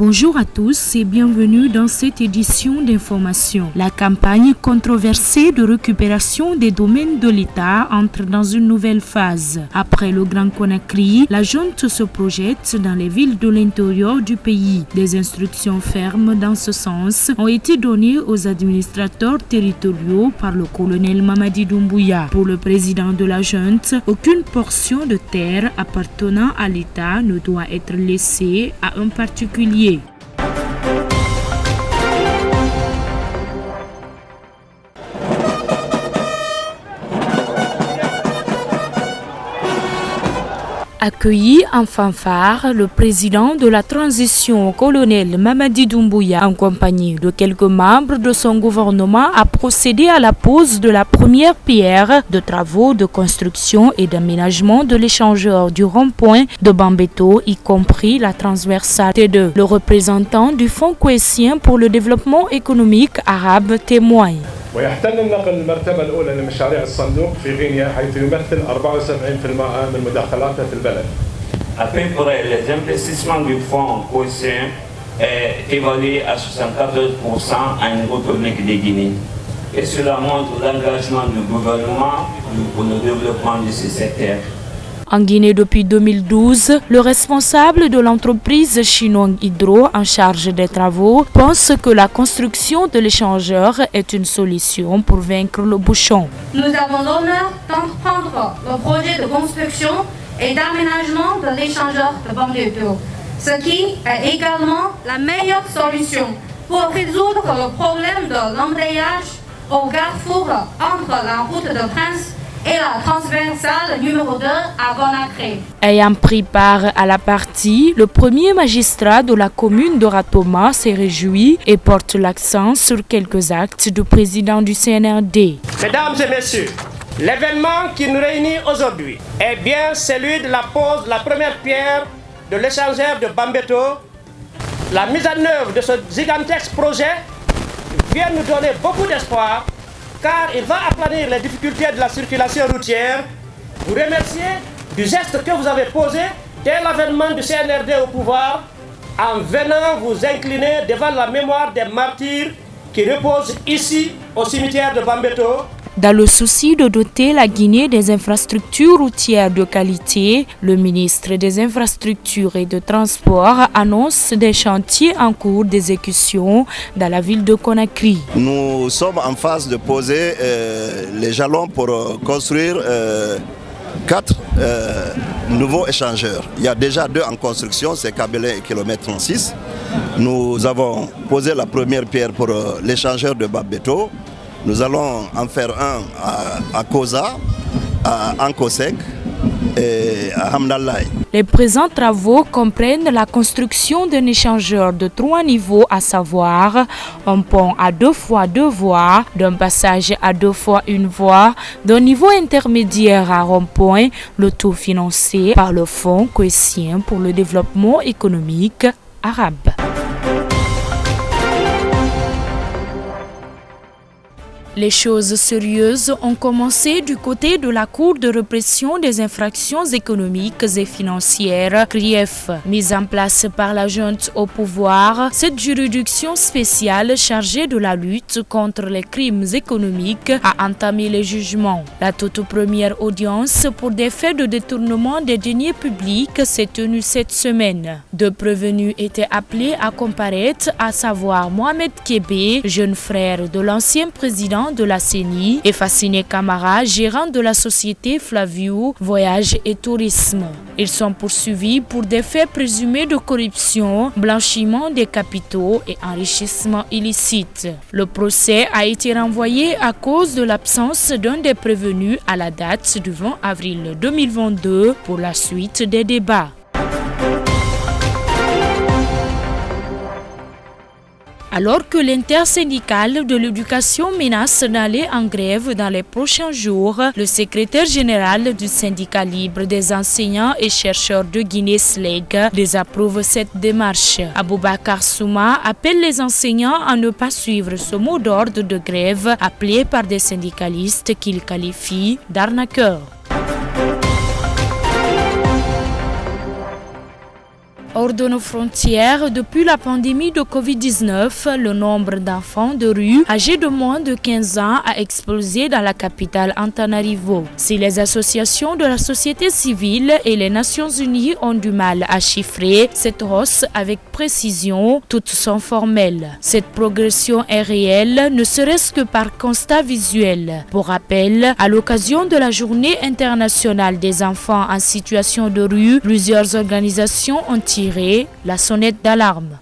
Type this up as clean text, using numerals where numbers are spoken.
Bonjour à tous et bienvenue dans cette édition d'information. La campagne controversée de récupération des domaines de l'État entre dans une nouvelle phase. Après le Grand Conakry, la junte se projette dans les villes de l'intérieur du pays. Des instructions fermes dans ce sens ont été données aux administrateurs territoriaux par le colonel Mamadi Doumbouya. Pour le président de la junte, aucune portion de terre appartenant à l'État ne doit être laissée à un particulier. Accueilli en fanfare, le président de la transition, colonel Mamadi Doumbouya, en compagnie de quelques membres de son gouvernement, a procédé à la pose de la première pierre de travaux de construction et d'aménagement de l'échangeur du rond-point de Bambeto, y compris la transversale T2. Le représentant du Fonds cohésien pour le développement économique arabe témoigne. ويحتل النقل المرتبة الأولى لمشاريع الصندوق في غينيا حيث يمثل 74% من مداخلاته في البلد. À peu près, les investissements du fonds cohésien est évalué à 74% à niveau public de Guinée. Et cela montre l'engagement du gouvernement pour le développement de ce secteur. En Guinée depuis 2012, le responsable de l'entreprise Shinong Hydro en charge des travaux pense que la construction de l'échangeur est une solution pour vaincre le bouchon. Nous avons l'honneur d'entreprendre le projet de construction et d'aménagement de l'échangeur de Bambeto, ce qui est également la meilleure solution pour résoudre le problème de l'embrayage au carrefour entre la route de Prince et la transversale numéro 2 à Conakry. Ayant pris part à la partie, le premier magistrat de la commune de Ratoma s'est réjoui et porte l'accent sur quelques actes du président du CNRD. Mesdames et messieurs, l'événement qui nous réunit aujourd'hui est bien celui de la pose de la première pierre de l'échangeur de Bambeto. La mise en œuvre de ce gigantesque projet vient nous donner beaucoup d'espoir, car il va aplanir les difficultés de la circulation routière. Vous remercier du geste que vous avez posé dès l'avènement du CNRD au pouvoir en venant vous incliner devant la mémoire des martyrs qui reposent ici au cimetière de Bambeto. Dans le souci de doter la Guinée des infrastructures routières de qualité, le ministre des Infrastructures et de Transport annonce des chantiers en cours d'exécution dans la ville de Conakry. Nous sommes en phase de poser les jalons pour construire 4 nouveaux échangeurs. Il y a déjà 2 en construction, c'est Kabelé et kilomètre 36. Nous avons posé la première pierre pour l'échangeur de Bambeto. Nous allons en faire un à Koza, à Ankosek et à Hamdallah. Les présents travaux comprennent la construction d'un échangeur de 3 niveaux, à savoir un pont à 2 fois 2 voies, d'un passage à 2 fois 1 voie, d'un niveau intermédiaire à rond-point, le tout financé par le Fonds cohésien pour le développement économique arabe. Les choses sérieuses ont commencé du côté de la Cour de répression des infractions économiques et financières, CRIEF. Mise en place par la junte au pouvoir, cette juridiction spéciale chargée de la lutte contre les crimes économiques a entamé les jugements. La toute première audience pour des faits de détournement des deniers publics s'est tenue cette semaine. 2 prévenus étaient appelés à comparaître, à savoir Mohamed Kébé, jeune frère de l'ancien président de la CENI, et Fassine Camara, gérant de la société Flavio Voyage et Tourisme. Ils sont poursuivis pour des faits présumés de corruption, blanchiment des capitaux et enrichissement illicite. Le procès a été renvoyé à cause de l'absence d'un des prévenus à la date du 20 avril 2022 pour la suite des débats. Alors que l'intersyndicale de l'éducation menace d'aller en grève dans les prochains jours, le secrétaire général du syndicat libre des enseignants et chercheurs de Guinée SLEG désapprouve cette démarche. Aboubakar Souma appelle les enseignants à ne pas suivre ce mot d'ordre de grève appelé par des syndicalistes qu'il qualifie d'arnaqueurs. Hors de nos frontières, depuis la pandémie de Covid-19, le nombre d'enfants de rue âgés de moins de 15 ans a explosé dans la capitale Antananarivo. Si les associations de la société civile et les Nations Unies ont du mal à chiffrer cette hausse avec précision, toutes sont formelles. Cette progression est réelle, ne serait-ce que par constat visuel. Pour rappel, à l'occasion de la Journée internationale des enfants en situation de rue, plusieurs organisations ont tiré la sonnette d'alarme.